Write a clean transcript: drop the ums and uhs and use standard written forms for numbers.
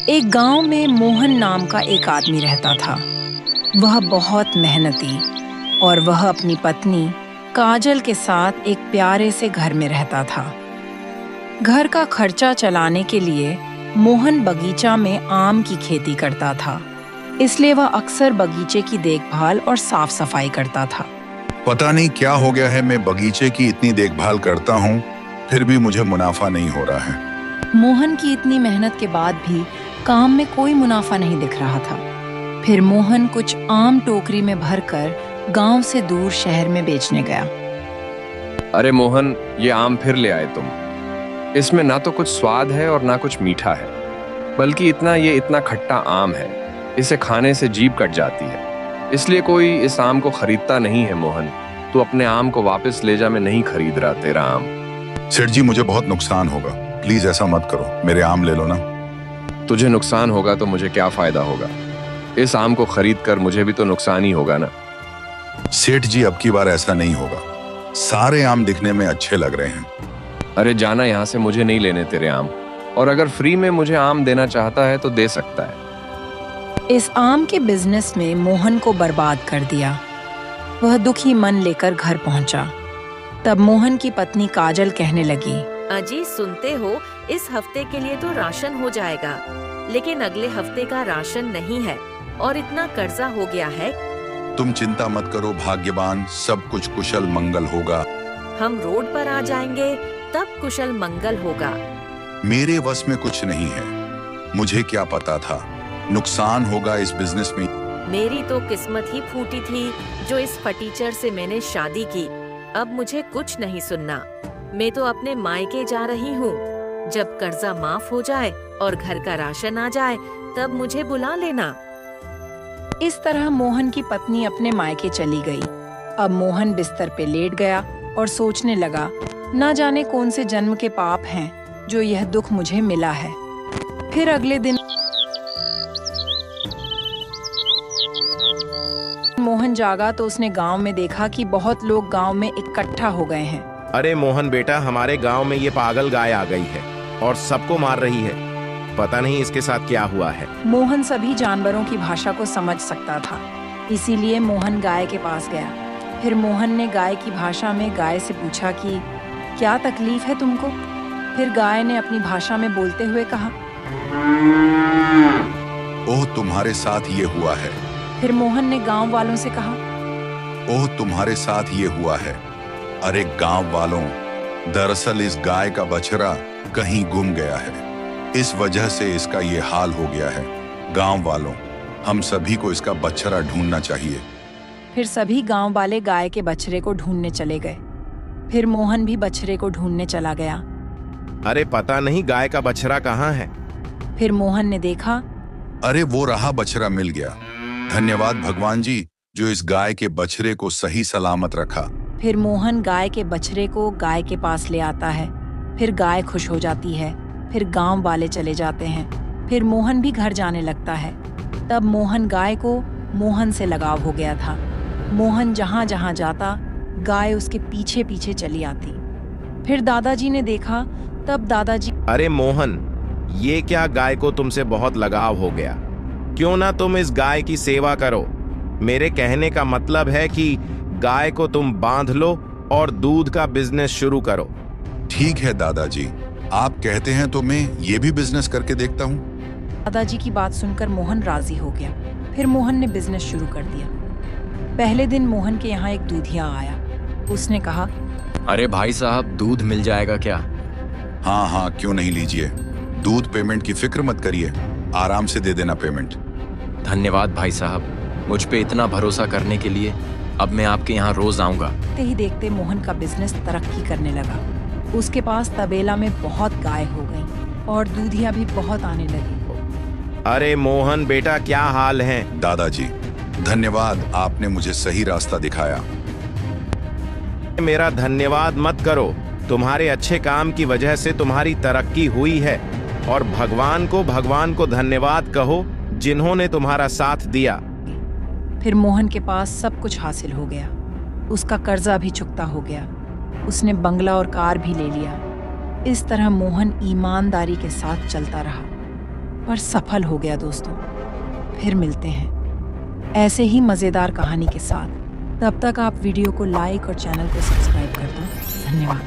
एक गांव में मोहन नाम का एक आदमी रहता था। वह बहुत मेहनती और वह अपनी पत्नी काजल के साथ एक प्यारे से घर में रहता था। घर का खर्चा चलाने के लिए मोहन बगीचा में आम की खेती करता था, इसलिए वह अक्सर बगीचे की देखभाल और साफ सफाई करता था। पता नहीं क्या हो गया है, मैं बगीचे की इतनी देखभाल करता हूँ फिर भी मुझे मुनाफा नहीं हो रहा है। मोहन की इतनी मेहनत के बाद भी काम में कोई मुनाफा नहीं दिख रहा था। फिर मोहन कुछ आम टोकरी में भरकर गांव से दूर शहर में बेचने गया। अरे मोहन, ये आम फिर ले आए तुम। इसमें ना तो कुछ स्वाद है और ना कुछ मीठा है, बल्कि ये इतना खट्टा आम है, इसे खाने से जीभ कट जाती है। इसलिए कोई इस आम को खरीदता नहीं है। मोहन, तू अपने आम को वापस ले जा, मैं नहीं खरीद रहा तेरा आम। सेठ जी, मुझे बहुत नुकसान होगा, प्लीज ऐसा मत करो, मेरे आम ले लो ना। तुझे नुकसान होगा तो मुझे क्या फायदा होगा? इस आम को खरीद कर मुझे भी तो नुकसान ही होगा ना। सेठ जी, अब की बार ऐसा नहीं होगा, सारे आम दिखने में अच्छे लग रहे हैं। अरे जाना यहाँ से, मुझे नहीं लेने तेरे आम, और अगर फ्री में मुझे आम देना चाहता है तो दे सकता है। इस आम के बिजनेस में मोहन को बर्बाद कर दिया। वह दुखी मन लेकर घर पहुंचा। तब मोहन की पत्नी काजल कहने लगी, अजी सुनते हो, इस हफ्ते के लिए तो राशन हो जाएगा, लेकिन अगले हफ्ते का राशन नहीं है और इतना कर्जा हो गया है। तुम चिंता मत करो भाग्यवान, सब कुछ कुशल मंगल होगा। हम रोड पर आ जाएंगे, तब कुशल मंगल होगा। मेरे वश में कुछ नहीं है, मुझे क्या पता था नुकसान होगा इस बिजनेस में। मेरी तो किस्मत ही फूटी थी जो इस फटीचर से मैंने शादी की। अब मुझे कुछ नहीं सुनना, मैं तो अपने मायके जा रही हूँ। जब कर्जा माफ हो जाए और घर का राशन आ जाए तब मुझे बुला लेना। इस तरह मोहन की पत्नी अपने मायके चली गई। अब मोहन बिस्तर पे लेट गया और सोचने लगा, न जाने कौन से जन्म के पाप हैं जो यह दुख मुझे मिला है। फिर अगले दिन मोहन जागा तो उसने गांव में देखा कि बहुत लोग गांव में इकट्ठा हो गए हैं। अरे मोहन बेटा, हमारे गांव में ये पागल गाय आ गई है और सबको मार रही है। पता नहीं इसके साथ क्या हुआ है। मोहन सभी जानवरों की भाषा को समझ सकता था, इसीलिए मोहन गाय के पास गया। फिर मोहन ने गाय की भाषा में गाय से पूछा कि क्या तकलीफ है तुमको। फिर गाय ने अपनी भाषा में बोलते हुए कहा, ओह तुम्हारे साथ ये हुआ है। फिर मोहन ने गांव वालों से कहा, ओह तुम्हारे साथ ये हुआ है। अरे गांव वालों, दरअसल इस गाय का बछड़ा कहीं गुम गया है, इस वजह से इसका ये हाल हो गया है। गांव वालों, हम सभी को इसका बछड़ा ढूंढना चाहिए। फिर सभी गांव वाले गाय के बछड़े को ढूंढने चले गए। फिर मोहन भी बछड़े को ढूंढने चला गया। अरे पता नहीं गाय का बछड़ा कहाँ है। फिर मोहन ने देखा, अरे वो रहा, बछड़ा मिल गया। धन्यवाद भगवान जी जो इस गाय के बछड़े को सही सलामत रखा। फिर मोहन गाय के बछड़े को गाय के पास ले आता है। फिर गाय खुश हो जाती है। फिर गांव वाले चले जाते हैं। फिर मोहन भी घर जाने लगता है। तब मोहन गाय को मोहन से लगाव हो गया था। मोहन जहाँ जहाँ जाता गाय उसके पीछे पीछे चली आती। फिर दादाजी ने देखा। तब दादाजी, अरे मोहन, ये क्या, गाय को तुमसे बहुत लगाव हो गया, क्यों ना तुम इस गाय की सेवा करो। मेरे कहने का मतलब है कि गाय को तुम बांध लो और दूध का बिजनेस शुरू करो। ठीक है दादाजी, आप कहते हैं तो मैं ये भी बिजनेस करके देखता हूँ। दादाजी की बात सुनकर मोहन राजी हो गया। फिर मोहन ने बिजनेस शुरू कर दिया। पहले दिन मोहन के यहाँ एक दूधिया आया। उसने कहा, अरे भाई साहब, दूध मिल जाएगा क्या? हाँ हाँ, क्यों नहीं, लीजिए दूध। पेमेंट की फिक्र मत करिए, आराम से दे देना पेमेंट। धन्यवाद भाई साहब, मुझ पे इतना भरोसा करने के लिए। अब मैं आपके यहाँ रोज आऊंगा। देखते ही देखते मोहन का बिजनेस तरक्की करने लगा। उसके पास तबेला में बहुत गाय हो गई और दूधिया भी बहुत आने लगी। अरे मोहन बेटा, क्या हाल है? दादाजी धन्यवाद, आपने मुझे सही रास्ता दिखाया। मेरा धन्यवाद मत करो, तुम्हारे अच्छे काम की वजह से तुम्हारी तरक्की हुई है, और भगवान को धन्यवाद कहो जिन्होंने तुम्हारा साथ दिया। फिर मोहन के पास सब कुछ हासिल हो गया। उसका कर्जा भी चुकता हो गया। उसने बंगला और कार भी ले लिया। इस तरह मोहन ईमानदारी के साथ चलता रहा। पर सफल हो गया दोस्तों। फिर मिलते हैं ऐसे ही मज़ेदार कहानी के साथ। तब तक आप वीडियो को लाइक और चैनल को सब्सक्राइब कर दो। धन्यवाद।